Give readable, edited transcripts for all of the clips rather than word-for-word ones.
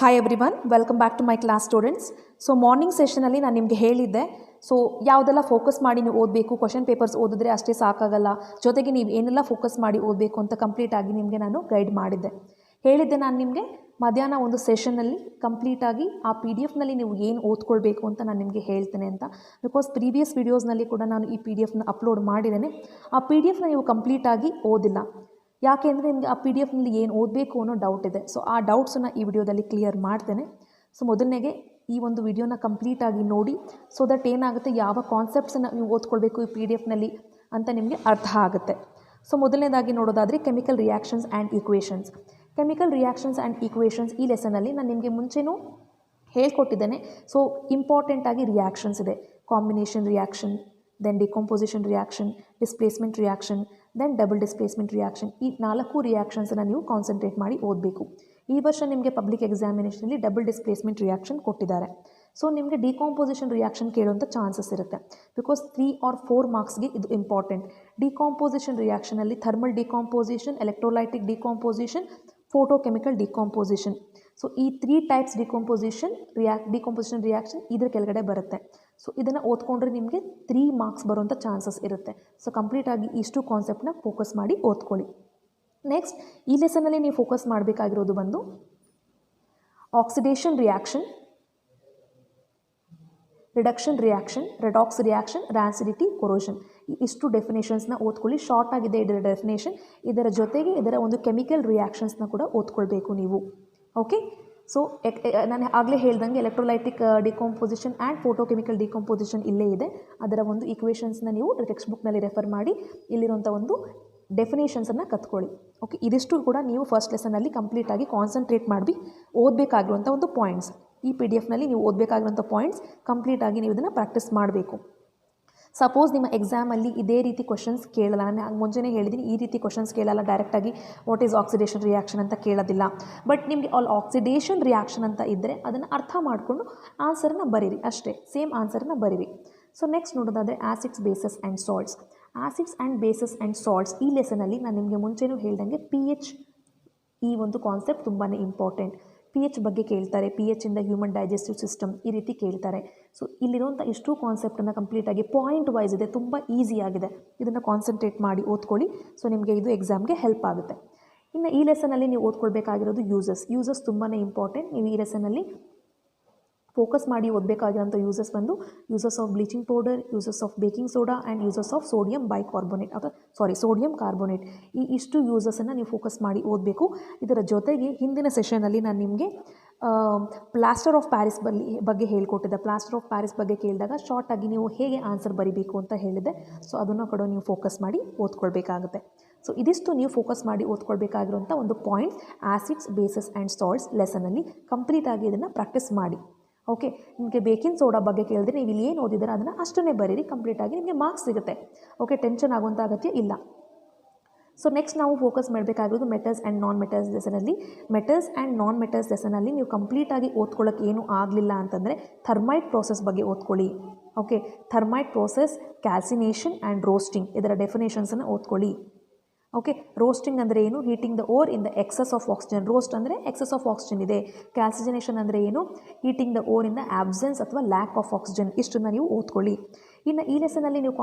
Hi everyone, welcome back to my class students. So morning ಸೆಷನಲ್ಲಿ ನಾನು ನಿಮಗೆ ಹೇಳಿದ್ದೆ, ಸೊ ಯಾವುದೆಲ್ಲ ಫೋಕಸ್ ಮಾಡಿ ನೀವು ಓದಬೇಕು, ಕ್ವಶನ್ ಪೇಪರ್ಸ್ ಓದಿದ್ರೆ ಅಷ್ಟೇ ಸಾಕಾಗಲ್ಲ, ಜೊತೆಗೆ ನೀವು ಏನೆಲ್ಲ ಫೋಕಸ್ ಮಾಡಿ ಓದಬೇಕು ಅಂತ ಕಂಪ್ಲೀಟಾಗಿ ನಿಮಗೆ ನಾನು ಗೈಡ್ ಮಾಡಿದ್ದೆ. ಹೇಳಿದ್ದೆ ನಾನು ನಿಮಗೆ ಮಧ್ಯಾಹ್ನ ಒಂದು ಸೆಷನ್ನಲ್ಲಿ ಕಂಪ್ಲೀಟಾಗಿ ಆ PDF-ನಲ್ಲಿ ನೀವು ಏನು ಓದ್ಕೊಳ್ಬೇಕು ಅಂತ ನಾನು ನಿಮಗೆ ಹೇಳ್ತೇನೆ ಅಂತ. ಬಿಕಾಸ್ ಪ್ರೀವಿಯಸ್ ವೀಡಿಯೋಸ್ನಲ್ಲಿ ಕೂಡ ನಾನು ಈ PDF-ನ ಅಪ್ಲೋಡ್ ಮಾಡಿದ್ದೇನೆ. ಆ PDF-ನ ನೀವು ಕಂಪ್ಲೀಟಾಗಿ ಓದಿಲ್ಲ. ಯಾಕೆ ಅಂದರೆ ನಿಮಗೆ ಆ PDF-ನಲ್ಲಿ ಏನು ಓದಬೇಕು ಅನ್ನೋ ಡೌಟ್ ಇದೆ. ಸೊ ಆ ಡೌಟ್ಸನ್ನು ಈ ವಿಡಿಯೋದಲ್ಲಿ ಕ್ಲಿಯರ್ ಮಾಡ್ತೇನೆ. ಸೊ ಮೊದಲನೇಗೆ ಈ ಒಂದು ವಿಡಿಯೋನ ಕಂಪ್ಲೀಟಾಗಿ ನೋಡಿ, ಸೊ ದಟ್ ಏನಾಗುತ್ತೆ, ಯಾವ ಕಾನ್ಸೆಪ್ಟ್ಸನ್ನು ನೀವು ಓದ್ಕೊಳ್ಬೇಕು ಈ PDF-ನಲ್ಲಿ ಅಂತ ನಿಮಗೆ ಅರ್ಥ ಆಗುತ್ತೆ. ಸೊ ಮೊದಲನೇದಾಗಿ ನೋಡೋದಾದರೆ chemical reactions and equations. Chemical reactions and equations ಈ ಲೆಸನಲ್ಲಿ ನಾನು ನಿಮಗೆ ಮುಂಚೆನೂ ಹೇಳ್ಕೊಟ್ಟಿದ್ದೇನೆ. ಸೊ ಇಂಪಾರ್ಟೆಂಟಾಗಿ ರಿಯಾಕ್ಷನ್ಸ್ ಇದೆ, combination reaction, then decomposition reaction, displacement reaction, then double displacement reaction. ಈ 4 ರಿಯಾಕ್ಷನ್ಸನ್ನು ನೀವು ಕಾನ್ಸಂಟ್ರೇಟ್ ಮಾಡಿ ಓದಬೇಕು. ಈ ವರ್ಷ ನಿಮಗೆ ಪಬ್ಲಿಕ್ ಎಕ್ಸಾಮಿನೇಷನಲ್ಲಿ ಡಬಲ್ ಡಿಸ್ಪ್ಲೇಸ್ಮೆಂಟ್ ರಿಯಾಕ್ಷನ್ ಕೊಟ್ಟಿದ್ದಾರೆ. ಸೊ ನಿಮಗೆ ಡಿಕಾಂಪೋಸಿಷನ್ ರಿಯಾಕ್ಷನ್ ಕೇಳುವಂಥ ಚಾನ್ಸಸ್ ಇರುತ್ತೆ. ಬಿಕಾಸ್ 3 or 4 ಮಾರ್ಕ್ಸ್ಗೆ ಇದು ಇಂಪಾರ್ಟೆಂಟ್. ಡಿಕಾಂಪೋಸಿಷನ್ ರಿಯಾಕ್ಷನಲ್ಲಿ thermal decomposition, electrolytic decomposition, photochemical decomposition. So ಈ 3 ಟೈಪ್ಸ್ ಡಿಕಾಂಪೋಸಿಷನ್ ರಿಯಾಕ್ಷನ್ ಇದ್ರ ಕೆಳಗಡೆ ಬರುತ್ತೆ. ಸೊ ಇದನ್ನು ಓದ್ಕೊಂಡ್ರೆ ನಿಮಗೆ 3 ಮಾರ್ಕ್ಸ್ ಬರುವಂಥ ಚಾನ್ಸಸ್ ಇರುತ್ತೆ. ಸೊ ಕಂಪ್ಲೀಟಾಗಿ ಇಷ್ಟು ಕಾನ್ಸೆಪ್ಟ್ನ ಫೋಕಸ್ ಮಾಡಿ ಓದ್ಕೊಳ್ಳಿ. ನೆಕ್ಸ್ಟ್ ಈ ಲೆಸನಲ್ಲಿ ನೀವು ಫೋಕಸ್ ಮಾಡಬೇಕಾಗಿರೋದು ಬಂದು oxidation reaction, reduction reaction, redox reaction, rancidity, corrosion. ಈ ಇಷ್ಟು ಡೆಫಿನೇಷನ್ಸ್ನ ಓದ್ಕೊಳ್ಳಿ. ಶಾರ್ಟ್ ಆಗಿದೆ ಇದರ ಡೆಫಿನೇಷನ್. ಇದರ ಜೊತೆಗೆ ಇದರ ಒಂದು ಕೆಮಿಕಲ್ ರಿಯಾಕ್ಷನ್ಸ್ನ ಕೂಡ ಓದ್ಕೊಳ್ಬೇಕು ನೀವು. ಓಕೆ, ಸೊ ನಾನು ಆಗಲೇ ಹೇಳ್ದಂಗೆ electrolytic decomposition and photochemical decomposition ಇಲ್ಲೇ ಇದೆ. ಅದರ ಒಂದು ಈಕ್ವೇಷನ್ಸ್ನ ನೀವು ಟೆಕ್ಸ್ಟ್ ಬುಕ್ನಲ್ಲಿ ರೆಫರ್ ಮಾಡಿ ಇಲ್ಲಿರುವಂಥ ಒಂದು ಡೆಫಿನೇಷನ್ಸನ್ನು ಕತ್ಕೊಳ್ಳಿ. ಓಕೆ, ಇದಿಷ್ಟು ಕೂಡ ನೀವು ಫಸ್ಟ್ ಲೆಸನಲ್ಲಿ ಕಂಪ್ಲೀಟಾಗಿ ಕಾನ್ಸಂಟ್ರೇಟ್ ಮಾಡಿ ಓದಬೇಕಾಗಿರುವಂಥ ಒಂದು ಪಾಯಿಂಟ್ಸ್. ಈ PDF-ನಲ್ಲಿ ನೀವು ಓದಬೇಕಾಗಿರುವಂಥ ಪಾಯಿಂಟ್ಸ್ ಕಂಪ್ಲೀಟಾಗಿ ನೀವು ಇದನ್ನು ಪ್ರಾಕ್ಟೀಸ್ ಮಾಡಬೇಕು. ಸಪೋಸ್ ನಿಮ್ಮ ಎಕ್ಸಾಮಲ್ಲಿ ಇದೇ ರೀತಿ ಕ್ವಶನ್ಸ್ ಕೇಳಲ್ಲ, ನಾನು ಮುಂಚೆನೇ ಹೇಳಿದ್ದೀನಿ, ಈ ರೀತಿ ಕ್ವಶನ್ಸ್ ಕೇಳಲ್ಲ, ಡೈರೆಕ್ಟಾಗಿ ವಾಟ್ ಈಸ್ ಆಕ್ಸಿಡೇಷನ್ ರಿಯಾಕ್ಷನ್ ಅಂತ ಕೇಳೋದಿಲ್ಲ. ಬಟ್ ನಿಮಗೆ ಆಕ್ಸಿಡೇಷನ್ ರಿಯಾಕ್ಷನ್ ಅಂತ ಇದ್ದರೆ ಅದನ್ನು ಅರ್ಥ ಮಾಡಿಕೊಂಡು ಆನ್ಸರನ್ನ ಬರೀರಿ, ಅಷ್ಟೇ, ಸೇಮ್ ಆನ್ಸರನ್ನ ಬರೀರಿ. ಸೊ ನೆಕ್ಸ್ಟ್ ನೋಡೋದಾದರೆ acids, bases and salts. Acids and basis and salts ಈ ಲೆಸನಲ್ಲಿ ನಾನು ನಿಮಗೆ ಮುಂಚೆನೂ ಹೇಳ್ದಂಗೆ pH ಈ ಒಂದು ಕಾನ್ಸೆಪ್ಟ್ ತುಂಬಾ ಇಂಪಾರ್ಟೆಂಟ್. pH ಬಗ್ಗೆ ಕೇಳ್ತಾರೆ, pH ಇಂದ ಹ್ಯೂಮನ್ ಡೈಜೆಸ್ಟಿವ್ ಸಿಸ್ಟಮ್ ಈ ರೀತಿ ಕೇಳ್ತಾರೆ. ಸೊ ಇಲ್ಲಿರುವಂಥ ಇಷ್ಟು ಕಾನ್ಸೆಪ್ಟನ್ನು ಕಂಪ್ಲೀಟಾಗಿ ಪಾಯಿಂಟ್ ವೈಸ್ ಇದೆ, ತುಂಬ ಈಸಿ ಆಗಿದೆ. ಇದನ್ನು ಕಾನ್ಸಂಟ್ರೇಟ್ ಮಾಡಿ ಓದ್ಕೊಳ್ಳಿ. ಸೊ ನಿಮಗೆ ಇದು ಎಕ್ಸಾಮ್ಗೆ ಹೆಲ್ಪ್ ಆಗುತ್ತೆ. ಇನ್ನು ಈ ಲೆಸನಲ್ಲಿ ನೀವು ಓದ್ಕೊಳ್ಬೇಕಾಗಿರೋದು ಯೂಸಸ್ ತುಂಬಾ ಇಂಪಾರ್ಟೆಂಟ್. ನೀವು ಈ ಲೆಸನಲ್ಲಿ ಫೋಕಸ್ ಮಾಡಿ ಓದಬೇಕಾಗಿರೋಂಥ ಯೂಸಸ್ ಬಂದು uses of bleaching powder, uses of baking soda and uses of sodium carbonate. ಈ ಇಷ್ಟು ಯೂಸಸನ್ನು ನೀವು ಫೋಕಸ್ ಮಾಡಿ ಓದಬೇಕು. ಇದರ ಜೊತೆಗೆ ಹಿಂದಿನ ಸೆಷನಲ್ಲಿ ನಾನು ನಿಮಗೆ ಪ್ಲಾಸ್ಟರ್ ಆಫ್ ಪ್ಯಾರಿಸ್ ಬಗ್ಗೆ ಹೇಳ್ಕೊಟ್ಟಿದ್ದೆ. ಪ್ಲಾಸ್ಟರ್ ಆಫ್ ಪ್ಯಾರಿಸ್ ಬಗ್ಗೆ ಕೇಳಿದಾಗ ಶಾರ್ಟಾಗಿ ನೀವು ಹೇಗೆ ಆನ್ಸರ್ ಬರೀಬೇಕು ಅಂತ ಹೇಳಿದೆ. ಸೊ ಅದನ್ನು ಕೂಡ ನೀವು ಫೋಕಸ್ ಮಾಡಿ ಓದ್ಕೊಳ್ಬೇಕಾಗುತ್ತೆ. ಸೊ ಇದಿಷ್ಟು ನೀವು ಫೋಕಸ್ ಮಾಡಿ ಓದ್ಕೊಳ್ಬೇಕಾಗಿರುವಂಥ ಒಂದು points acids, bases and salts ಲೆಸನಲ್ಲಿ ಕಂಪ್ಲೀಟಾಗಿ ಇದನ್ನು ಪ್ರಾಕ್ಟೀಸ್ ಮಾಡಿ. ಓಕೆ, ನಿಮಗೆ ಬೇಕಿಂಗ್ ಸೋಡಾ ಬಗ್ಗೆ ಕೇಳಿದ್ರೆ ನೀವು ಇಲ್ಲಿ ಏನು ಓದಿದ್ರೆ ಅದನ್ನು ಅಷ್ಟನ್ನೇ ಬರೀರಿ, ಕಂಪ್ಲೀಟಾಗಿ ನಿಮಗೆ ಮಾರ್ಕ್ಸ್ ಸಿಗುತ್ತೆ. ಓಕೆ, ಟೆನ್ಷನ್ ಆಗುವಂಥ ಅಗತ್ಯ ಇಲ್ಲ. ಸೊ ನೆಕ್ಸ್ಟ್ ನಾವು ಫೋಕಸ್ ಮಾಡಬೇಕಾಗಿರೋದು ಮೆಟಲ್ಸ್ ಆ್ಯಂಡ್ ನಾನ್ ಮೆಟಲ್ಸ್ ಲೆಸನಲ್ಲಿ. ಮೆಟಲ್ಸ್ ಆ್ಯಂಡ್ ನಾನ್ ಮೆಟಲ್ಸ್ ಲೆಸನಲ್ಲಿ ನೀವು ಕಂಪ್ಲೀಟಾಗಿ ಓದ್ಕೊಳ್ಳೋಕ್ಕೆ ಏನೂ ಆಗಲಿಲ್ಲ ಅಂತಂದರೆ ಥರ್ಮೈಟ್ ಪ್ರೋಸೆಸ್ ಬಗ್ಗೆ ಓದ್ಕೊಳ್ಳಿ. Okay, thermite process, calcination and roasting ಇದರ ಡೆಫಿನೇಷನ್ಸನ್ನು ಓದ್ಕೊಳ್ಳಿ. ಓಕೆ, ರೋಸ್ಟಿಂಗ್ ಅಂದರೆ ಏನು, heating the ore in the excess of oxygen. Roast ಅಂದರೆ ಎಕ್ಸಸ್ ಆಫ್ ಆಕ್ಸಿಜನ್ ಇದೆ. ಕ್ಯಾಲ್ಸಿಜನೇಷನ್ ಅಂದರೆ ಏನು, heating the ore in the absence ಅಥವಾ ಲ್ಯಾಕ್ ಆಫ್ ಆಕ್ಸಿಜನ್. ಇಷ್ಟನ್ನು ನೀವು ಓದ್ಕೊಳ್ಳಿ. ಇನ್ನು ಈ ಲೆಸನಲ್ಲಿ ನೀವು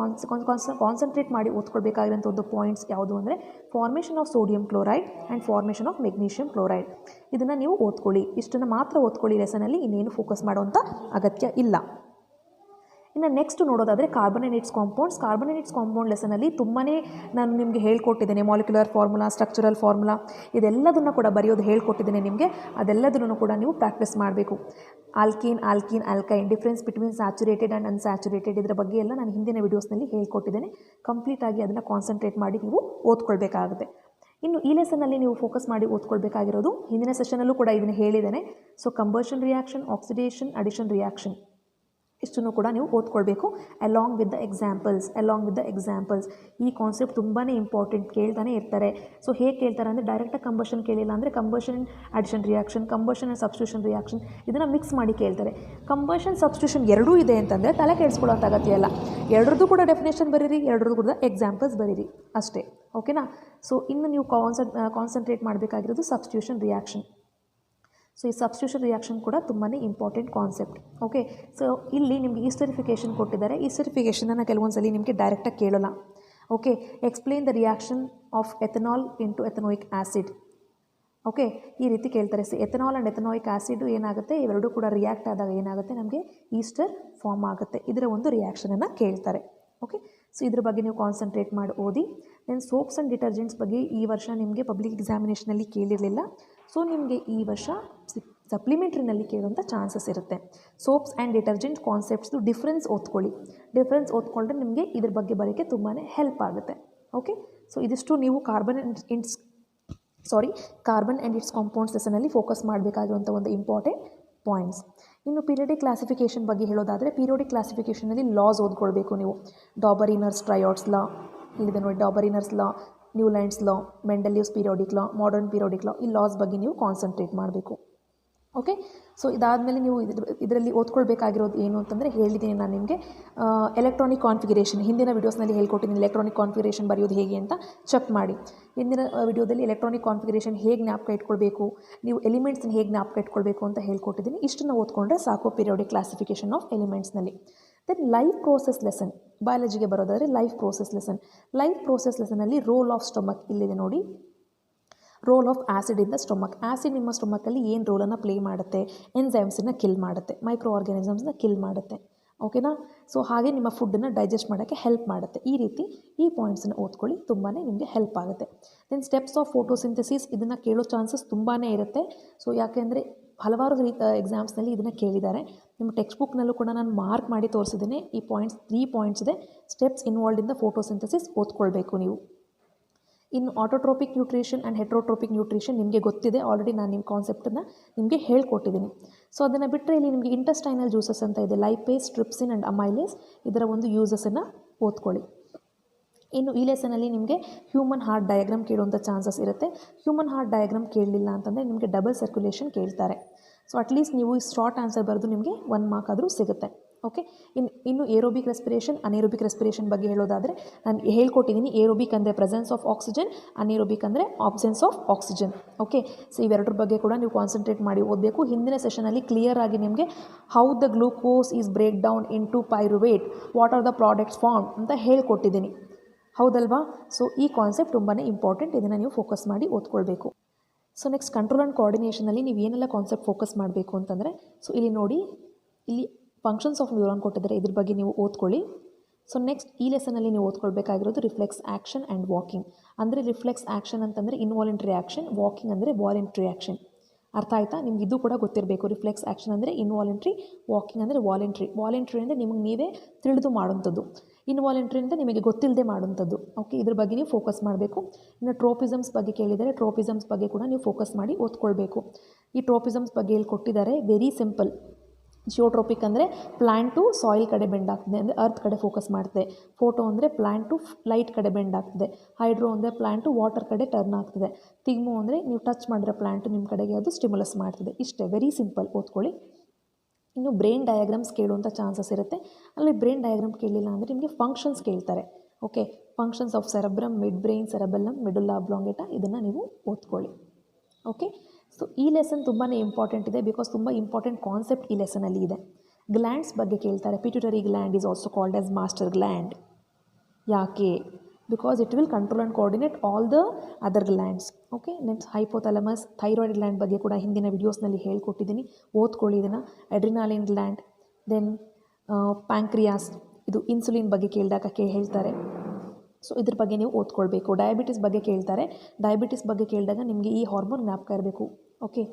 ಕಾನ್ಸಂಟ್ರೇಟ್ ಮಾಡಿ ಓದ್ಕೊಳ್ಬೇಕಾಗಿರೋಂಥ ಒಂದು ಪಾಯಿಂಟ್ಸ್ ಯಾವುದು ಅಂದರೆ formation of sodium chloride and formation of magnesium chloride. ಇದನ್ನು ನೀವು ಓದ್ಕೊಳ್ಳಿ. ಇಷ್ಟನ್ನು ಮಾತ್ರ ಓದ್ಕೊಳ್ಳಿ ಲೆಸನಲ್ಲಿ, ಇನ್ನೇನು ಫೋಕಸ್ ಮಾಡುವಂಥ ಅಗತ್ಯ ಇಲ್ಲ. ಇನ್ನು ನೆಕ್ಸ್ಟ್ ನೋಡೋದಾದರೆ ಕಾರ್ಬೊನೇಟ್ಸ್ ಕಾಂಪೌಂಡ್ ಲೆಸನಲ್ಲಿ ತುಂಬಾ ನಾನು ನಿಮಗೆ ಹೇಳ್ಕೊಟ್ಟಿದ್ದೇನೆ. ಮಾಲಿಕ್ಯುಲರ್ ಫಾರ್ಮುಲಾ, ಸ್ಟ್ರಕ್ಚರಲ್ ಫಾರ್ಮುಲಾ ಇದೆಲ್ಲದನ್ನು ಕೂಡ ಬರೆಯೋದು ಹೇಳ್ಕೊಟ್ಟಿದ್ದೇನೆ ನಿಮಗೆ. ಅದೆಲ್ಲದನ್ನು ಕೂಡ ನೀವು ಪ್ರಾಕ್ಟೀಸ್ ಮಾಡಬೇಕು. Alkene, alkyne, difference between saturated and unsaturated ಇದರ ಬಗ್ಗೆ ಎಲ್ಲ ನಾನು ಹಿಂದಿನ ವೀಡಿಯೋಸ್ನಲ್ಲಿ ಹೇಳ್ಕೊಟ್ಟಿದ್ದೇನೆ. ಕಂಪ್ಲೀಟಾಗಿ ಅದನ್ನು ಕಾನ್ಸಂಟ್ರೇಟ್ ಮಾಡಿ ನೀವು ಓದ್ಕೊಳ್ಬೇಕಾಗುತ್ತೆ. ಇನ್ನು ಈ ಲೆಸನಲ್ಲಿ ನೀವು ಫೋಕಸ್ ಮಾಡಿ ಓದ್ಕೊಳ್ಬೇಕಾಗಿರೋದು ಹಿಂದಿನ ಸೆಷನಲ್ಲೂ ಕೂಡ ಇದನ್ನು ಹೇಳಿದ್ದೇನೆ. So combustion reaction, oxidation, addition reaction ಇಷ್ಟನ್ನು ಕೂಡ ನೀವು ಓದ್ಕೊಳ್ಬೇಕು ಅಲಾಂಗ್ ವಿತ್ ದ ಎಕ್ಸಾಂಪಲ್ಸ್. ಈ ಕಾನ್ಸೆಪ್ಟ್ ತುಂಬಾ ಇಂಪಾರ್ಟೆಂಟ್, ಕೇಳ್ತಾನೆ ಇರ್ತಾರೆ. ಸೊ ಹೇಗೆ ಕೇಳ್ತಾರೆ ಅಂದರೆ ಡೈರೆಕ್ಟಾಗಿ ಕಂಬಷನ್ ಕೇಳಿಲ್ಲ ಅಂದರೆ combustion addition reaction, combustion and substitution reaction ಇದನ್ನು ಮಿಕ್ಸ್ ಮಾಡಿ ಕೇಳ್ತಾರೆ. ಕಂಬಷನ್ ಸಬ್ಸ್ಟಿಟ್ಯೂಷನ್ ಎರಡೂ ಇದೆ ಅಂತಂದರೆ ತಲೆ ಕೆಡಿಸ್ಕೊಳ್ಳೋಂಥ ಅಗತ್ಯ ಇಲ್ಲ. ಎರಡರದ್ದು ಕೂಡ ಡೆಫಿನೇಷನ್ ಬರೀರಿ, ಎರಡರದ್ದು ಕೂಡ ಎಕ್ಸಾಂಪಲ್ಸ್ ಬರೀರಿ, ಅಷ್ಟೇ. ಓಕೆನಾ. ಸೊ ಇನ್ನು ನೀವು ಕಾನ್ಸಂಟ್ರೇಟ್ ಮಾಡಬೇಕಾಗಿರೋದು ಸಬ್ಸ್ಟಿಟ್ಯೂಷನ್ ರಿಯಾಕ್ಷನ್. ಸೊ ಈ ಸಬ್ಸ್ಟಿಟ್ಯೂಷನ್ ರಿಯಾಕ್ಷನ್ ಕೂಡ ತುಂಬಾ ಇಂಪಾರ್ಟೆಂಟ್ ಕಾನ್ಸೆಪ್ಟ್. ಓಕೆ, ಸೊ ಇಲ್ಲಿ ನಿಮಗೆ ಈಸ್ಟರಿಫಿಕೇಷನ್ ಕೊಟ್ಟಿದ್ದಾರೆ. ಈಸ್ಟರಿಫಿಕೇಷನನ್ನು ಕೆಲವೊಂದು ಸಲ ನಿಮಗೆ ಡೈರೆಕ್ಟಾಗಿ ಕೇಳೋಲ್ಲ. Okay, explain the reaction of ethanol into ಎಥನೋಯಿಕ್ acid. Okay, ಈ ರೀತಿ ಕೇಳ್ತಾರೆ. ಸೊ ಎಥನಾಲ್ ಆ್ಯಂಡ್ ಎಥನೋಯಿಕ್ ಆ್ಯಸಿಡ್ ಏನಾಗುತ್ತೆ, ಇವೆರಡೂ ಕೂಡ ರಿಯಾಕ್ಟ್ ಆದಾಗ ಏನಾಗುತ್ತೆ, ನಮಗೆ ಈಸ್ಟರ್ ಫಾರ್ಮ್ ಆಗುತ್ತೆ. ಇದರ ಒಂದು ರಿಯಾಕ್ಷನನ್ನು ಕೇಳ್ತಾರೆ. ಓಕೆ, ಸೊ ಇದ್ರ ಬಗ್ಗೆ ನೀವು ಕಾನ್ಸಂಟ್ರೇಟ್ ಮಾಡಿ ಓದಿ. ದೆನ್ ಸೋಪ್ಸ್ ಆ್ಯಂಡ್ ಡಿಟರ್ಜೆಂಟ್ಸ್ ಬಗ್ಗೆ ಈ ವರ್ಷ ನಿಮಗೆ ಪಬ್ಲಿಕ್ ಎಕ್ಸಾಮಿನೇಷನಲ್ಲಿ ಕೇಳಿರಲಿಲ್ಲ. ಸೊ ನಿಮಗೆ ಈ ವರ್ಷ ಸಪ್ಲಿಮೆಂಟ್ರಿನಲ್ಲಿ ಕೇಳುವಂಥ ಚಾನ್ಸಸ್ ಇರುತ್ತೆ. ಸೋಪ್ಸ್ ಆ್ಯಂಡ್ ಡಿಟರ್ಜೆಂಟ್ ಕಾನ್ಸೆಪ್ಟ್ಸ್ದು ಡಿಫ್ರೆನ್ಸ್ ಓದ್ಕೊಳ್ಳಿ. ಡಿಫ್ರೆನ್ಸ್ ಓದ್ಕೊಂಡ್ರೆ ನಿಮಗೆ ಇದ್ರ ಬಗ್ಗೆ ಬರೋಕ್ಕೆ ತುಂಬಾ ಹೆಲ್ಪ್ ಆಗುತ್ತೆ. ಓಕೆ, ಸೊ ಇದಿಷ್ಟು ನೀವು ಕಾರ್ಬನ್ ಆ್ಯಂಡ್ ಇಟ್ಸ್ ಕಾಂಪೌಂಡ್ಸ್ ಲೆಸನಲ್ಲಿ ಫೋಕಸ್ ಮಾಡಬೇಕಾಗಿರುವಂಥ ಒಂದು ಇಂಪಾರ್ಟೆಂಟ್ ಪಾಯಿಂಟ್ಸ್. ಇನ್ನು ಪೀರಿಯಡಿಕ್ ಕ್ಲಾಸಿಫಿಕೇಷನ್ ಬಗ್ಗೆ ಹೇಳೋದಾದರೆ, ಪೀರಿಯಡಿಕ್ ಕ್ಲಾಸಿಫಿಕೇಷನಲ್ಲಿ ಲಾಸ್ ಓದ್ಕೊಳ್ಬೇಕು ನೀವು. ಡಾಬರಿನರ್ಸ್ ಟ್ರಯೋಡ್ಸ್ ಲಾ ಇಲ್ಲಿದೆ ನೋಡಿ. ಡಾಬರಿನರ್ಸ್ ಲಾ, ನ್ಯೂಲ್ಯಾಂಡ್ಸ್ ಲಾ, ಮೆಂಡೆಲಿವ್ಸ್ ಪೀರಿಯೋಡಿಕ್ ಲಾ, ಮಾಡರ್ನ್ ಪೀರಿಯೋಡಿಕ್ ಲಾ, ಈ ಲಾಸ್ ಬಗ್ಗೆ ನೀವು ಕಾನ್ಸಂಟ್ರೇಟ್ ಮಾಡಬೇಕು. ಓಕೆ, ಸೊ ಇದಾದಮೇಲೆ ನೀವು ಇದರಲ್ಲಿ ಓದ್ಕೊಳ್ಬೇಕಾಗಿರೋದು ಏನು ಅಂತಂದರೆ, ಹೇಳಿದ್ದೀನಿ ನಾನು ನಿಮಗೆ ಎಲೆಕ್ಟ್ರಾನಿಕ್ ಕಾನ್ಫಿಗರೇಷನ್. ಹಿಂದಿನ ವೀಡಿಯೋಸ್ನಲ್ಲಿ ಹೇಳ್ಕೊಟ್ಟಿದ್ದೀನಿ ಎಲೆಕ್ಟ್ರಾನಿಕ್ ಕಾನ್ಫಿಗರೇಷನ್ ಬರೆಯೋದು ಹೇಗೆ ಅಂತ ಚೆಕ್ ಮಾಡಿ. ಹಿಂದಿನ ವಿಡಿಯೋದಲ್ಲಿ ಎಲೆಕ್ಟ್ರಾನಿಕ್ ಕಾನ್ಫಿಗರೇಷನ್ ಹೇಗೆ ಜ್ಞಾಪಕ ಇಟ್ಕೊಳ್ಬೇಕು, ನೀವು ಎಲಿಮೆಂಟ್ಸ್ನ ಹೇಗೆ ಜ್ಞಾಪಕ ಇಟ್ಕೊಳ್ಬೇಕು ಅಂತ ಹೇಳ್ಕೊಟ್ಟಿದ್ದೀನಿ. ಇಷ್ಟನ್ನು ಓದ್ಕೊಂಡ್ರೆ ಸಾಕು ಪೀರಿಯೋಡಿಕ್ ಕ್ಲಾಸಿಫಿಕೇಷನ್ ಆಫ್ ಎಲಿಮೆಂಟ್ಸ್ನಲ್ಲಿ. ದೆನ್ ಲೈಫ್ ಪ್ರೋಸೆಸ್ ಲೆಸನ್, ಬಯಾಲಜಿಗೆ ಬರೋದಾದರೆ life process lesson. Life process ಲೆಸನಲ್ಲಿ ರೋಲ್ ಆಫ್ ಸ್ಟೊಮಕ್ ಇಲ್ಲಿದೆ ನೋಡಿ. Role of acid in the stomach. Acid ನಿಮ್ಮ ಸ್ಟೊಮಕಲ್ಲಿ ಏನು ರೋಲನ್ನು ಪ್ಲೇ ಮಾಡುತ್ತೆ, ಎನ್ಸೈಮ್ಸನ್ನು ಕಿಲ್ ಮಾಡುತ್ತೆ, ಮೈಕ್ರೋ ಆರ್ಗ್ಯಾನಿಸಮ್ಸ್ನ ಕಿಲ್ ಮಾಡುತ್ತೆ. ಓಕೆನಾ, ಸೊ ಹಾಗೆ ನಿಮ್ಮ ಫುಡ್ಡನ್ನು ಡೈಜೆಸ್ಟ್ ಮಾಡೋಕ್ಕೆ ಹೆಲ್ಪ್ ಮಾಡುತ್ತೆ. ಈ ರೀತಿ ಈ ಪಾಯಿಂಟ್ಸನ್ನು ಓದ್ಕೊಳ್ಳಿ, ತುಂಬಾ ನಿಮಗೆ ಹೆಲ್ಪ್ ಆಗುತ್ತೆ. ದೆನ್ ಸ್ಟೆಪ್ಸ್ ಆಫ್ ಫೋಟೋಸಿಂಥಸಿಸ್, ಇದನ್ನು ಕೇಳೋ ಚಾನ್ಸಸ್ ತುಂಬಾ ಇರುತ್ತೆ. ಸೊ ಯಾಕೆಂದರೆ ಹಲವಾರು ಎಕ್ಸಾಮ್ಸ್ನಲ್ಲಿ ಇದನ್ನು ಕೇಳಿದ್ದಾರೆ. ನಿಮ್ಮ ಟೆಕ್ಸ್ಟ್ ಬುಕ್ನಲ್ಲೂ ಕೂಡ ನಾನು ಮಾರ್ಕ್ ಮಾಡಿ ತೋರಿಸಿದ್ದೇನೆ. ಈ ಪಾಯಿಂಟ್ಸ್ 3 ಪಾಯಿಂಟ್ಸ್ ಇದೆ. Steps involved in the photosynthesis ಓದ್ಕೊಳ್ಬೇಕು ನೀವು. ಇನ್ನು autotrophic nutrition and heterotrophic nutrition ನಿಮಗೆ ಗೊತ್ತಿದೆ, ಆಲ್ರೆಡಿ ನಾನು ನಿಮ್ಮ ಕಾನ್ಸೆಪ್ಟನ್ನು ನಿಮಗೆ ಹೇಳ್ಕೊಟ್ಟಿದ್ದೀನಿ. ಸೊ ಅದನ್ನು ಬಿಟ್ಟರೆ ಇಲ್ಲಿ ನಿಮಗೆ ಇಂಟೆಸ್ಟೈನಲ್ ಜ್ಯೂಸಸ್ ಅಂತ ಇದೆ, ಲೈಪೇಸ್, ಟ್ರಿಪ್ಸಿನ್ ಆ್ಯಂಡ್ ಅಮೈಲೇಸ್. ಇದರ ಒಂದು ಯೂಸಸನ್ನು ಓದ್ಕೊಳ್ಳಿ. ಇನ್ನು ಈ ಲೆಸನಲ್ಲಿ ನಿಮಗೆ ಹ್ಯೂಮನ್ ಹಾರ್ಟ್ ಡಯಾಗ್ರಾಮ್ ಕೇಳುವಂಥ ಚಾನ್ಸಸ್ ಇರುತ್ತೆ. ಹ್ಯೂಮನ್ ಹಾರ್ಟ್ ಡಯಾಗ್ರಾಮ್ ಕೇಳಲಿಲ್ಲ ಅಂತಂದರೆ ನಿಮಗೆ ಡಬಲ್ ಸರ್ಕ್ಯುಲೇಷನ್ ಕೇಳ್ತಾರೆ. ಸೊ ಅಟ್ಲೀಸ್ಟ್ ನೀವು ಈ ಶಾರ್ಟ್ ಆನ್ಸರ್ ಬರೆದು ನಿಮಗೆ 1 ಮಾರ್ಕ್ ಆದರೂ ಸಿಗುತ್ತೆ. ಓಕೆ, ಇನ್ನು ಏರೋಬಿಕ್ ರೆಸ್ಪಿರೇಷನ್, ಅನೇರೋಬಿಕ್ ರೆಸ್ಪಿರೇಷನ್ ಬಗ್ಗೆ ಹೇಳೋದಾದರೆ ನಾನು ಹೇಳ್ಕೊಟ್ಟಿದ್ದೀನಿ. ಏರೋಬಿಕ್ ಅಂದರೆ ಪ್ರೆಸೆನ್ಸ್ ಆಫ್ ಆಕ್ಸಿಜನ್, ಅನೇರೋಬಿಕ್ ಅಂದರೆ absence of oxygen. Okay, so ಇವೆರಡರ ಬಗ್ಗೆ ಕೂಡ ನೀವು ಕಾನ್ಸಂಟ್ರೇಟ್ ಮಾಡಿ ಓದಬೇಕು. ಹಿಂದಿನ ಸೆಷನಲ್ಲಿ ಕ್ಲಿಯರ್ ಆಗಿ ನಿಮಗೆ how the glucose is break down into pyruvate, what are the products form ಅಂತ ಹೇಳ್ಕೊಟ್ಟಿದ್ದೀನಿ, ಹೌದಲ್ವಾ? ಸೊ ಈ ಕಾನ್ಸೆಪ್ಟ್ ತುಂಬಾ ಇಂಪಾರ್ಟೆಂಟ್, ಇದನ್ನು ನೀವು ಫೋಕಸ್ ಮಾಡಿ ಓದ್ಕೊಳ್ಬೇಕು. ಸೊ ನೆಕ್ಸ್ಟ್ ಕಂಟ್ರೋಲ್ ಆ್ಯಂಡ್ ಕೋಆರ್ಡಿನೇಷನಲ್ಲಿ ನೀವು ಏನೆಲ್ಲ ಕಾನ್ಸೆಪ್ಟ್ ಫೋಕಸ್ ಮಾಡಬೇಕು ಅಂತಂದರೆ, ಸೊ ಇಲ್ಲಿ ನೋಡಿ, ಇಲ್ಲಿ ಫಂಕ್ಷನ್ಸ್ ಆಫ್ ನ್ಯೂರಾನ್ ಕೊಟ್ಟಿದ್ದಾರೆ, ಇದ್ರ ಬಗ್ಗೆ ನೀವು ಓದ್ಕೊಳ್ಳಿ. ಸೊ ನೆಕ್ಸ್ಟ್ ಈ ಲೆಸನಲ್ಲಿ ನೀವು ಓದ್ಕೊಳ್ಬೇಕಾಗಿರೋದು ರಿಫ್ಲೆಕ್ಸ್ ಆ್ಯಕ್ಷನ್ ಆ್ಯಂಡ್ ವಾಕಿಂಗ್. ಅಂದರೆ ರಿಫ್ಲೆಕ್ಸ್ ಆ್ಯಕ್ಷನ್ ಅಂತಂದರೆ ಇನ್ವಾಲಂಟ್ರಿ ಆ್ಯಕ್ಷನ್, ವಾಕಿಂಗ್ ಅಂದರೆ ವಾಲಂಟ್ರಿ ಆ್ಯಕ್ಷನ್. ಅರ್ಥ ಆಯ್ತಾ? ನಿಮ್ಗೆ ಇದು ಕೂಡ ಗೊತ್ತಿರಬೇಕು. ರಿಫ್ಲೆಕ್ಸ್ ಆ್ಯಕ್ಷನ್ ಅಂದರೆ ಇನ್ವಾಲಂಟ್ರಿ, ವಾಕಿಂಗ್ ಅಂದರೆ ವಾಲಂಟ್ರಿ. ವಾಲಂಟ್ರಿ ಅಂದರೆ ನಿಮಗೆ ನೀವೇ ತಿಳಿದು ಮಾಡುವಂಥದ್ದು, ಇನ್ವಾಲಂಟ್ರಿ ಅಂದರೆ ನಿಮಗೆ ಗೊತ್ತಿಲ್ಲದೆ ಮಾಡುವಂಥದ್ದು. ಓಕೆ, ಇದ್ರ ಬಗ್ಗೆ ನೀವು ಫೋಕಸ್ ಮಾಡಬೇಕು. ಇನ್ನು ಟ್ರೋಪಿಸಮ್ಸ್ ಬಗ್ಗೆ ಕೇಳಿದರೆ, ಟ್ರೋಪಿಸಮ್ಸ್ ಬಗ್ಗೆ ಕೂಡ ನೀವು ಫೋಕಸ್ ಮಾಡಿ ಓದ್ಕೊಳ್ಬೇಕು. ಈ ಟ್ರೋಪಿಸಮ್ಸ್ ಬಗ್ಗೆ ಇಲ್ಲಿ ಕೊಟ್ಟಿದ್ದಾರೆ, ವೆರಿ ಸಿಂಪಲ್. ಜಿಯೋಟ್ರೋಪಿಕ್ ಅಂದರೆ ಪ್ಲ್ಯಾಂಟ್ ಟು ಸಾಯಿಲ್ ಕಡೆ ಬೆಂಡ್ ಆಗ್ತದೆ, ಅಂದರೆ ಅರ್ತ್ ಕಡೆ ಫೋಕಸ್ ಮಾಡ್ತದೆ. ಫೋಟೋ ಅಂದರೆ ಪ್ಲ್ಯಾಂಟ್ ಟು ಲೈಟ್ ಕಡೆ ಬೆಂಡ್ ಆಗ್ತದೆ. ಹೈಡ್ರೋ ಅಂದರೆ ಪ್ಲ್ಯಾಂಟು ವಾಟರ್ ಕಡೆ ಟರ್ನ್ ಆಗ್ತದೆ. ತಿಗ್ಮೋ ಅಂದರೆ ನೀವು ಟಚ್ ಮಾಡಿದ್ರೆ ಪ್ಲ್ಯಾಂಟು ನಿಮ್ಮ ಕಡೆಗೆ ಅದು ಸ್ಟಿಮ್ಯುಲಸ್ ಮಾಡ್ತದೆ. ಇಷ್ಟೇ, ವೆರಿ ಸಿಂಪಲ್, ಓದ್ಕೊಳ್ಳಿ. ಇನ್ನು ಬ್ರೈನ್ ಡಯಾಗ್ರಾಮ್ಸ್ ಕೇಳುವಂಥ ಚಾನ್ಸಸ್ ಇರುತ್ತೆ. ಅಲ್ಲಿ ಬ್ರೈನ್ ಡಯಾಗ್ರಾಮ್ ಕೇಳಲಿಲ್ಲ ಅಂದರೆ ನಿಮಗೆ ಫಂಕ್ಷನ್ಸ್ ಕೇಳ್ತಾರೆ. Okay, functions of cerebrum, mid brain, cerebellum, medulla oblongata, ಇದನ್ನು ನೀವು ಓದ್ಕೊಳ್ಳಿ. ಓಕೆ, ಸೊ ಈ ಲೆಸನ್ ತುಂಬಾ ಇಂಪಾರ್ಟೆಂಟ್ ಇದೆ, ಬಿಕಾಸ್ ತುಂಬ ಇಂಪಾರ್ಟೆಂಟ್ ಕಾನ್ಸೆಪ್ಟ್ ಈ ಲೆಸನಲ್ಲಿ ಇದೆ. ಗ್ಲ್ಯಾಂಡ್ಸ್ ಬಗ್ಗೆ ಕೇಳ್ತಾರೆ. Pituitary gland is also called as master gland. ಯಾಕೆ? Because it will control and coordinate all the other glands. Okay, next hypothalamus, thyroid gland ಬಗ್ಗೆ ಕೂಡ ಹಿಂದಿನ ವಿಡಿಯೋಸ್ನಲ್ಲಿ ಹೇಳ್ಕೊಟ್ಟಿದ್ದೀನಿ, ಓದ್ಕೊಳ್ಳಿ ಇದನ್ನು. ಅಡ್ರಿನಾಲಿನ್ ಗ್ಲ್ಯಾಂಡ್, ದೆನ್ ಪ್ಯಾಂಕ್ರಿಯಾಸ್, ಇದು ಇನ್ಸುಲಿನ್ ಬಗ್ಗೆ ಕೇಳಿದಾಗ ಹೇಳ್ತಾರೆ. ಸೊ ಇದ್ರ ಬಗ್ಗೆ ನೀವು ಓದ್ಕೊಳ್ಬೇಕು. ಡಯಾಬಿಟಿಸ್ ಬಗ್ಗೆ ಕೇಳ್ತಾರೆ. ಡಯಾಬಿಟಿಸ್ ಬಗ್ಗೆ ಕೇಳಿದಾಗ ನಿಮಗೆ ಈ ಹಾರ್ಮೋನ್ ಜ್ಞಾಪಕ ಇರಬೇಕು. ಓಕೆ,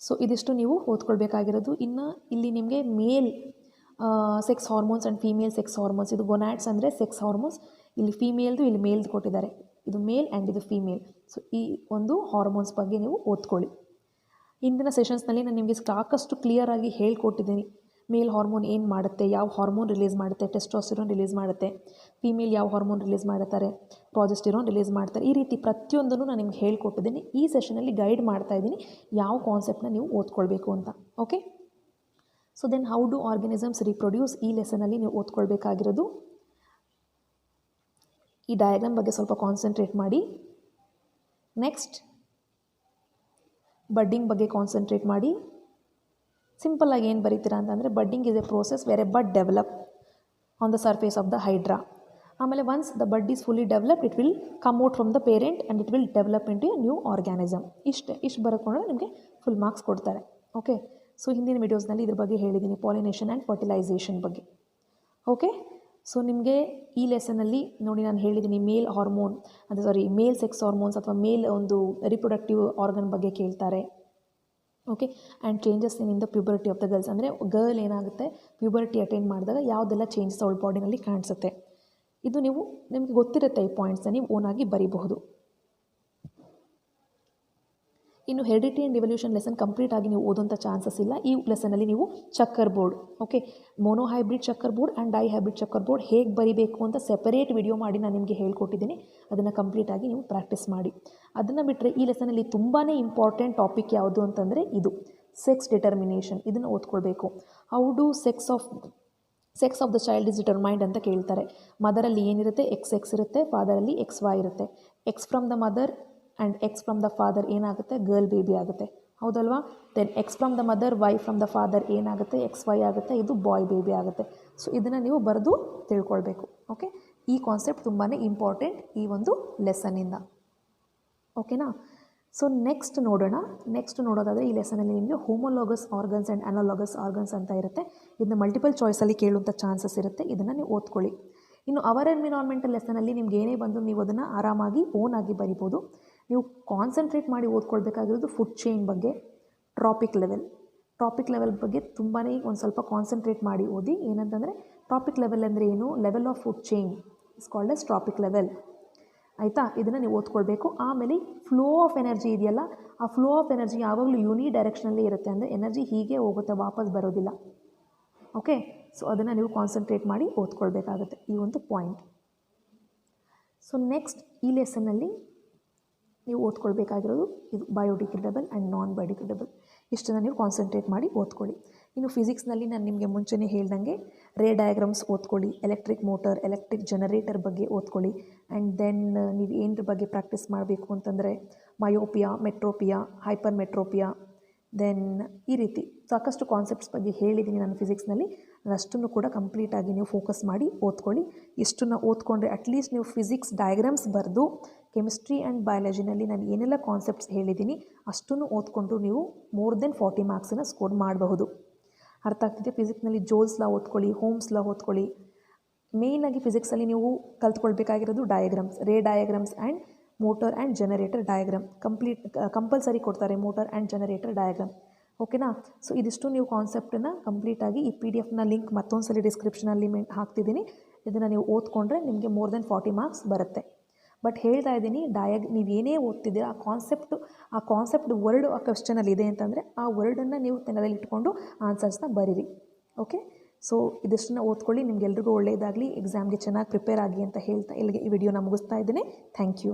ಸೊ ಇದಿಷ್ಟು ನೀವು ಓದ್ಕೊಳ್ಬೇಕಾಗಿರೋದು. ಇನ್ನು ಇಲ್ಲಿ ನಿಮಗೆ male sex hormones and female sex hormones, ಇದು ಗೊನ್ಯಾಡ್ಸ್ ಅಂದರೆ ಸೆಕ್ಸ್ ಹಾರ್ಮೋನ್ಸ್. ಇಲ್ಲಿ ಫೀಮೇಲ್ದು, ಇಲ್ಲಿ ಮೇಲ್ದು ಕೊಟ್ಟಿದ್ದಾರೆ. ಇದು ಮೇಲ್ ಆ್ಯಂಡ್ ಇದು ಫೀಮೇಲ್. ಸೊ ಈ ಒಂದು ಹಾರ್ಮೋನ್ಸ್ ಬಗ್ಗೆ ನೀವು ಓದ್ಕೊಳ್ಳಿ. ಹಿಂದಿನ ಸೆಷನ್ಸ್ನಲ್ಲಿ ನಾನು ನಿಮಗೆ ಸಾಕಷ್ಟು ಕ್ಲಿಯರಾಗಿ ಹೇಳ್ಕೊಟ್ಟಿದ್ದೀನಿ. ಮೇಲ್ ಹಾರ್ಮೋನ್ ಏನು ಮಾಡುತ್ತೆ, ಯಾವ ಹಾರ್ಮೋನ್ ರಿಲೀಸ್ ಮಾಡುತ್ತೆ, ಟೆಸ್ಟೋಸ್ಟಿರೋನ್ ರಿಲೀಸ್ ಮಾಡುತ್ತೆ, ಫೀಮೇಲ್ ಯಾವ ಹಾರ್ಮೋನ್ ರಿಲೀಸ್ ಮಾಡ್ತಾರೆ, ಪ್ರಾಜೆಸ್ಟಿರೋನ್ ರಿಲೀಸ್ ಮಾಡ್ತಾರೆ. ಈ ರೀತಿ ಪ್ರತಿಯೊಂದನ್ನು ನಾನು ನಿಮ್ಗೆ ಹೇಳ್ಕೊಟ್ಟಿದ್ದೀನಿ. ಈ ಸೆಷನಲ್ಲಿ ಗೈಡ್ ಮಾಡ್ತಾ ಇದ್ದೀನಿ ಯಾವ ಕಾನ್ಸೆಪ್ಟನ್ನ ನೀವು ಓದ್ಕೊಳ್ಬೇಕು ಅಂತ. Okay, so then how do organisms reproduce, ಈ ಲೆಸನಲ್ಲಿ ನೀವು ಓದ್ಕೊಳ್ಬೇಕಾಗಿರೋದು. ಈ ಡಯಾಗ್ರಾಮ್ ಬಗ್ಗೆ ಸ್ವಲ್ಪ ಕಾನ್ಸಂಟ್ರೇಟ್ ಮಾಡಿ. ನೆಕ್ಸ್ಟ್ ಬಡ್ಡಿಂಗ್ ಬಗ್ಗೆ ಕಾನ್ಸಂಟ್ರೇಟ್ ಮಾಡಿ. ಸಿಂಪಲ್ಲಾಗಿ ಏನು ಬರೀತೀರಾ ಅಂತಂದರೆ budding is a process where a bud develop on the surface of the hydra. ಆಮೇಲೆ once the bud is fully developed it will come out from the parent and it will develop into a new organism. ಇಷ್ಟು ಬರ್ಕೊಂಡ್ರೆ ನಿಮಗೆ full marks ಕೊಡ್ತಾರೆ. Okay, so ಹಿಂದಿನ ವೀಡಿಯೋಸ್ನಲ್ಲಿ ಇದ್ರ ಬಗ್ಗೆ ಹೇಳಿದ್ದೀನಿ, ಪಾಲಿನೇಷನ್ ಆ್ಯಂಡ್ ಫರ್ಟಿಲೈಸೇಷನ್ ಬಗ್ಗೆ. ಓಕೆ, ಸೊ ನಿಮಗೆ ಈ ಲೆಸನಲ್ಲಿ ನೋಡಿ ನಾನು ಹೇಳಿದ್ದೀನಿ male hormone male sex hormones ಅಥವಾ ಮೇಲ್ ಒಂದು ರಿಪ್ರೊಡಕ್ಟಿವ್ ಆರ್ಗನ್ ಬಗ್ಗೆ ಕೇಳ್ತಾರೆ. Okay, and changes in the puberty of the girls, ಅಂದರೆ ಗರ್ಲ್ ಏನಾಗುತ್ತೆ ಪ್ಯೂಬರ್ಟಿ ಅಟೆಂಡ್ ಮಾಡಿದಾಗ ಯಾವುದೆಲ್ಲ ಚೇಂಜಸ್ ಅವಳ ಬಾಡಿನಲ್ಲಿ ಕಾಣಿಸುತ್ತೆ. ಇದು ನಿಮಗೆ ಗೊತ್ತಿರುತ್ತೆ, ಈ ಪಾಯಿಂಟ್ಸ್ನ ನೀವು ಓನಾಗಿ ಬರೀಬಹುದು. ಇನ್ನು heredity and evolution lesson complete ಆಗಿ ನೀವು ಓದೋಂಥ ಚಾನ್ಸಸ್ ಇಲ್ಲ. ಈ ಲೆಸನಲ್ಲಿ ನೀವು checkerboard, okay, monohybrid checkerboard and dihybrid checkerboard ಹೇಗೆ ಬರೀಬೇಕು ಅಂತ ಸೆಪರೇಟ್ ವಿಡಿಯೋ ಮಾಡಿ ನಾನು ನಿಮಗೆ ಹೇಳ್ಕೊಟ್ಟಿದ್ದೀನಿ. ಅದನ್ನು ಕಂಪ್ಲೀಟಾಗಿ ನೀವು ಪ್ರಾಕ್ಟೀಸ್ ಮಾಡಿ. ಅದನ್ನು ಬಿಟ್ಟರೆ ಈ ಲೆಸನಲ್ಲಿ ತುಂಬಾ ಇಂಪಾರ್ಟೆಂಟ್ ಟಾಪಿಕ್ ಯಾವುದು ಅಂತಂದರೆ ಇದು ಸೆಕ್ಸ್ ಡಿಟರ್ಮಿನೇಷನ್. ಇದನ್ನು ಓದ್ಕೊಳ್ಬೇಕು. How do sex of the child is determined ಅಂತ ಕೇಳ್ತಾರೆ. ಮದರಲ್ಲಿ ಏನಿರುತ್ತೆ, XX ಇರುತ್ತೆ, ಫಾದರಲ್ಲಿ XY ಇರುತ್ತೆ. X from the mother and X from the father ಏನಾಗುತ್ತೆ, ಗರ್ಲ್ ಬೇಬಿ ಆಗುತ್ತೆ, ಹೌದಲ್ವಾ. Then X from the mother, Y from the father ಏನಾಗುತ್ತೆ, XY ಆಗುತ್ತೆ, ಇದು ಬಾಯ್ ಬೇಬಿ ಆಗುತ್ತೆ. ಸೊ ಇದನ್ನು ನೀವು ಬರೆದು ತಿಳ್ಕೊಳ್ಬೇಕು. ಓಕೆ, ಈ ಕಾನ್ಸೆಪ್ಟ್ ತುಂಬಾ ಇಂಪಾರ್ಟೆಂಟ್ ಈ ಒಂದು ಲೆಸನ್ನಿಂದ. ಓಕೆನಾ. ಸೊ ನೆಕ್ಸ್ಟ್ ನೋಡೋದಾದರೆ ಈ ಲೆಸನಲ್ಲಿ ನಿಮಗೆ ಹೋಮೋಲಾಗಸ್ ಆರ್ಗನ್ಸ್ ಆ್ಯಂಡ್ ಅನಾಲಾಗಸ್ ಆರ್ಗನ್ಸ್ ಅಂತ ಇರುತ್ತೆ. ಇದನ್ನ ಮಲ್ಟಿಪಲ್ ಚಾಯ್ಸಲ್ಲಿ ಕೇಳುವಂಥ ಚಾನ್ಸಸ್ ಇರುತ್ತೆ. ಇದನ್ನು ನೀವು ಓದ್ಕೊಳ್ಳಿ. ಇನ್ನು ಅವರ್ ಎನ್ವಿರಾನ್ಮೆಂಟಲ್ ಲೆಸನಲ್ಲಿ ನಿಮ್ಗೆ ಏನೇ ಬಂದು ನೀವು ಅದನ್ನು ಆರಾಮಾಗಿ ಓನಾಗಿ ಬರಿಬೋದು. ನೀವು ಕಾನ್ಸಂಟ್ರೇಟ್ ಮಾಡಿ ಓದ್ಕೊಳ್ಬೇಕಾಗಿರೋದು ಫುಡ್ ಚೈನ್ ಬಗ್ಗೆ, ಟ್ರಾಪಿಕ್ ಲೆವೆಲ್ ಬಗ್ಗೆ ತುಂಬಾ ಒಂದು ಸ್ವಲ್ಪ ಕಾನ್ಸಂಟ್ರೇಟ್ ಮಾಡಿ ಓದಿ. ಏನಂತಂದರೆ ಟ್ರಾಪಿಕ್ ಲೆವೆಲ್ ಅಂದರೆ ಏನು, level of food chain is called as trophic level. ಆಯಿತಾ, ಇದನ್ನು ನೀವು ಓದ್ಕೊಳ್ಬೇಕು. ಆಮೇಲೆ ಫ್ಲೋ ಆಫ್ ಎನರ್ಜಿ ಇದೆಯಲ್ಲ, ಆ ಫ್ಲೋ ಆಫ್ ಎನರ್ಜಿ ಯಾವಾಗಲೂ ಯೂನಿ ಡೈರೆಕ್ಷನಲ್ಲಿ ಇರುತ್ತೆ, ಅಂದರೆ ಎನರ್ಜಿ ಹೀಗೆ ಹೋಗುತ್ತೆ, ವಾಪಸ್ ಬರೋದಿಲ್ಲ. ಓಕೆ, ಸೊ ಅದನ್ನು ನೀವು ಕಾನ್ಸಂಟ್ರೇಟ್ ಮಾಡಿ ಓದ್ಕೊಳ್ಬೇಕಾಗುತ್ತೆ, ಈ ಒಂದು ಪಾಯಿಂಟ್. ಸೊ ನೆಕ್ಸ್ಟ್ ಈ ಲೆಸನ್ನಲ್ಲಿ ನೀವು ಓದ್ಕೊಳ್ಬೇಕಾಗಿರೋದು ಇದು ಬಯೋಡಿಗ್ರೇಡಬಲ್ ಆ್ಯಂಡ್ ನಾನ್ ಬಯೋಡಿಗ್ರೇಡಬಲ್. ಇಷ್ಟನ್ನು ನೀವು ಕಾನ್ಸಂಟ್ರೇಟ್ ಮಾಡಿ ಓದ್ಕೊಳ್ಳಿ. ಇನ್ನು ಫಿಸಿಕ್ಸ್ನಲ್ಲಿ ನಾನು ನಿಮಗೆ ಮುಂಚೆನೇ ಹೇಳ್ದಂಗೆ ರೇ ಡಯಾಗ್ರಾಮ್ಸ್ ಓದ್ಕೊಳ್ಳಿ, ಎಲೆಕ್ಟ್ರಿಕ್ ಮೋಟರ್, ಎಲೆಕ್ಟ್ರಿಕ್ ಜನರೇಟರ್ ಬಗ್ಗೆ ಓದ್ಕೊಳ್ಳಿ. ಆ್ಯಂಡ್ ದೆನ್ ನೀವು ಏನರ ಬಗ್ಗೆ ಪ್ರಾಕ್ಟೀಸ್ ಮಾಡಬೇಕು ಅಂತಂದರೆ ಮಯೋಪಿಯಾ, ಮೆಟ್ರೋಪಿಯಾ, ಹೈಪರ್ ಮೆಟ್ರೋಪಿಯಾ, ದೆನ್ ಈ ರೀತಿ ಸಾಕಷ್ಟು ಕಾನ್ಸೆಪ್ಟ್ಸ್ ಬಗ್ಗೆ ಹೇಳಿದ್ದೀನಿ ನಾನು ಫಿಸಿಕ್ಸ್ನಲ್ಲಿ. ಅಷ್ಟನ್ನು ಕೂಡ ಕಂಪ್ಲೀಟಾಗಿ ನೀವು ಫೋಕಸ್ ಮಾಡಿ ಓದ್ಕೊಳ್ಳಿ. ಇಷ್ಟನ್ನು ಓದ್ಕೊಂಡ್ರೆ ಅಟ್ಲೀಸ್ಟ್ ನೀವು ಫಿಸಿಕ್ಸ್ ಡಯಾಗ್ರಾಮ್ಸ್ ಬರೆದು ಕೆಮಿಸ್ಟ್ರಿ ಆ್ಯಂಡ್ ಬಯಾಲಜಿನಲ್ಲಿ ನಾನು ಏನೆಲ್ಲ ಕಾನ್ಸೆಪ್ಟ್ಸ್ ಹೇಳಿದ್ದೀನಿ ಅಷ್ಟನ್ನು ಓದ್ಕೊಂಡು ನೀವು ಮೋರ್ ದೆನ್ 40 ಮಾರ್ಕ್ಸನ್ನು ಸ್ಕೋರ್ ಮಾಡಬಹುದು. ಅರ್ಥ ಆಗ್ತಿದೆ. ಫಿಸಿಕ್ಸ್ನಲ್ಲಿ ಜೋಲ್ಸ್ ಲಾ ಓದ್ಕೊಳ್ಳಿ, ಹೋಮ್ಸ್ ಲಾ ಓದ್ಕೊಳ್ಳಿ. ಮೇಯ್ನಾಗಿ ಫಿಸಿಕ್ಸಲ್ಲಿ ನೀವು ಕಲ್ತ್ಕೊಳ್ಬೇಕಾಗಿರೋದು ಡಯಾಗ್ರಾಮ್ಸ್, ರೇ diagrams and motor and generator diagram compulsory ಕೊಡ್ತಾರೆ, ಮೋಟರ್ ಆ್ಯಂಡ್ ಜನರೇಟರ್ ಡಯಾಗ್ರಾಮ್. ಓಕೆನಾ. ಸೊ ಇದಿಷ್ಟು ನೀವು ಕಾನ್ಸೆಪ್ಟನ್ನು ಕಂಪ್ಲೀಟಾಗಿ ಈ PDF ಲಿಂಕ್ ಮತ್ತೊಂದು ಸಲ ಡಿಸ್ಕ್ರಿಪ್ಷನಲ್ಲಿ ಹಾಕ್ತಿದ್ದೀನಿ. ಇದನ್ನು ನೀವು ಓದ್ಕೊಂಡ್ರೆ ನಿಮಗೆ ಮೋರ್ ದೆನ್ 40 ಮಾರ್ಕ್ಸ್ ಬರುತ್ತೆ. ಬಟ್ ಹೇಳ್ತಾ ಇದ್ದೀನಿ, ನೀವೇನೇ ಓದ್ತಿದ್ದೀರಾ ಆ ಕಾನ್ಸೆಪ್ಟ್ ವರ್ಡ್ ಆ ಕ್ವೆಶ್ಚನಲ್ಲಿ ಇದೆ ಅಂತಂದರೆ ಆ ವರ್ಡನ್ನು ನೀವು ತಲೆಯಲ್ಲಿ ಇಟ್ಕೊಂಡು ಆನ್ಸರ್ಸ್ನ ಬರೀರಿ. ಓಕೆ, ಸೊ ಇದಿಷ್ಟನ್ನು ಓದ್ಕೊಳ್ಳಿ. ನಿಮಗೆಲ್ರಿಗೂ ಒಳ್ಳೆಯದಾಗಲಿ, ಎಕ್ಸಾಮ್ಗೆ ಚೆನ್ನಾಗಿ ಪ್ರಿಪೇರ್ ಆಗಿ ಅಂತ ಹೇಳ್ತಾ ಇಲ್ಲಿಗೆ ಈ ವಿಡಿಯೋನ ಮುಗಿಸ್ತಾ ಇದ್ದೀನಿ. Thank you.